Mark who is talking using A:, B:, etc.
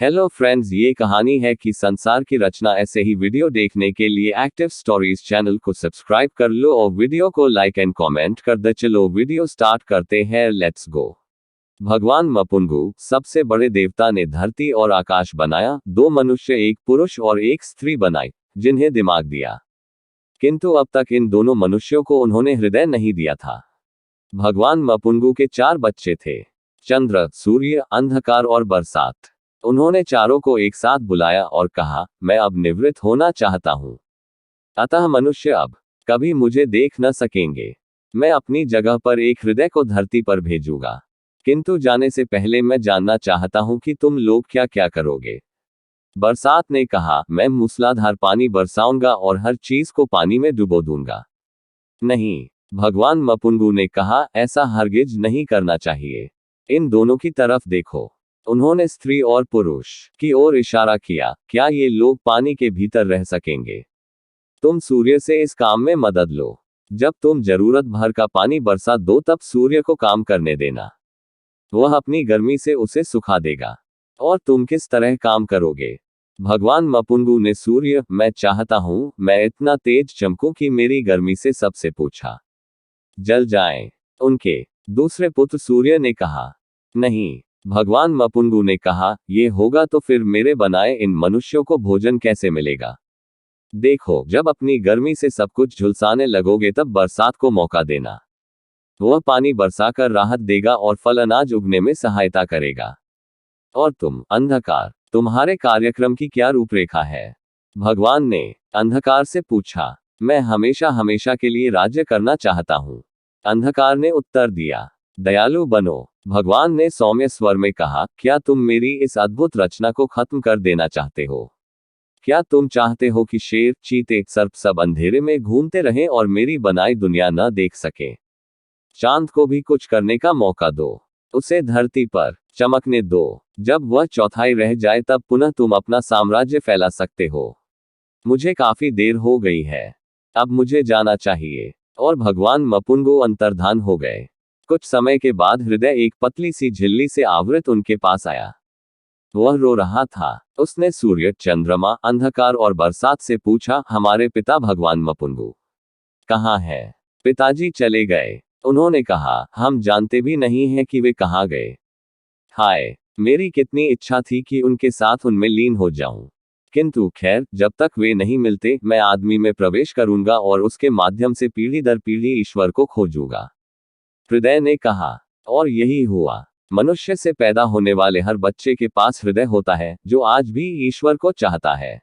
A: Hello friends, ये कहानी है कि संसार की रचना। ऐसे ही वीडियो देखने के लिए एक्टिव स्टोरीज चैनल को सब्सक्राइब कर लो और वीडियो को लाइक एंड कमेंट कर दे। चलो वीडियो स्टार्ट करते हैं, लेट्स गो। भगवान मपुंगू, सबसे बड़े देवता ने धरती और आकाश बनाया। दो मनुष्य, एक पुरुष और एक स्त्री बनाई, जिन्हें दिमाग दिया। किंतु अब तक इन दोनों मनुष्यों को उन्होंने हृदय नहीं दिया था। भगवान मपुंगू के 4 बच्चे थे: चंद्र, सूर्य, अंधकार और बरसात। उन्होंने चारों को एक साथ बुलाया और कहा, मैं अब निवृत्त होना चाहता हूं। अतः मनुष्य अब कभी मुझे देख न सकेंगे। मैं अपनी जगह पर एक हृदय को धरती पर भेजूंगा। किंतु जाने से पहले मैं जानना चाहता हूं कि तुम लोग क्या क्या करोगे। बरसात ने कहा, मैं मूसलाधार पानी बरसाऊंगा और हर चीज को पानी में डुबो दूंगा। नहीं, भगवान मपुंगू ने कहा, ऐसा हरगिज नहीं करना चाहिए। इन दोनों की तरफ देखो। उन्होंने स्त्री और पुरुष की ओर इशारा किया। क्या ये लोग पानी के भीतर रह सकेंगे? तुम सूर्य से इस काम में मदद लो। जब तुम जरूरत भर का पानी बरसा दो तब सूर्य को काम करने देना। वह अपनी गर्मी से उसे सुखा देगा। और तुम किस तरह काम करोगे? भगवान मपुंगू ने सूर्य, मैं चाहता हूं मैं इतना तेज चमकूं कि मेरी गर्मी से सबसे पूछा जल जाए। उनके दूसरे पुत्र सूर्य ने कहा, नहीं। भगवान मपुंगू ने कहा, ये होगा तो फिर मेरे बनाए इन मनुष्यों को भोजन कैसे मिलेगा? देखो, जब अपनी गर्मी से सब कुछ झुलसाने लगोगे तब बरसात को मौका देना। वह पानी बरसाकर राहत देगा और फल अनाज उगने में सहायता करेगा। और तुम, अंधकार, तुम्हारे कार्यक्रम की क्या रूपरेखा है? भगवान ने अंधकार से पूछा। मैं हमेशा हमेशा के लिए राज्य करना चाहता हूं। अंधकार ने उत्तर दिया, दयालु बनो। भगवान ने सौम्य स्वर में कहा, क्या तुम मेरी इस अद्भुत रचना को खत्म कर देना चाहते हो? क्या तुम चाहते हो कि शेर, चीते, सर्प सब अंधेरे में घूमते रहें और मेरी बनाई दुनिया न देख सके? चांद को भी कुछ करने का मौका दो। उसे धरती पर चमकने दो। जब वह चौथाई रह जाए तब पुनः तुम अपना साम्राज्य फैला सकते हो। मुझे काफी देर हो गई है। अब मुझे जाना चाहिए। और भगवान मपुंगू अंतर्धान हो गए। कुछ समय के बाद हृदय एक पतली सी झिल्ली से आवृत उनके पास आया। वह रो रहा था। उसने सूर्य, चंद्रमा, अंधकार और बरसात से पूछा, हमारे पिता भगवान मपुंगू कहाँ है? पिताजी चले गए। उन्होंने कहा, हम जानते भी नहीं हैं कि वे कहाँ गए। हाय, मेरी कितनी इच्छा थी कि उनके साथ उनमें लीन हो जाऊं। किंतु खैर, जब तक वे नहीं मिलते मैं आदमी में प्रवेश करूंगा और उसके माध्यम से पीढ़ी दर पीढ़ी ईश्वर को खोजूंगा। हृदय ने कहा। और यही हुआ। मनुष्य से पैदा होने वाले हर बच्चे के पास हृदय होता है, जो आज भी ईश्वर को चाहता है।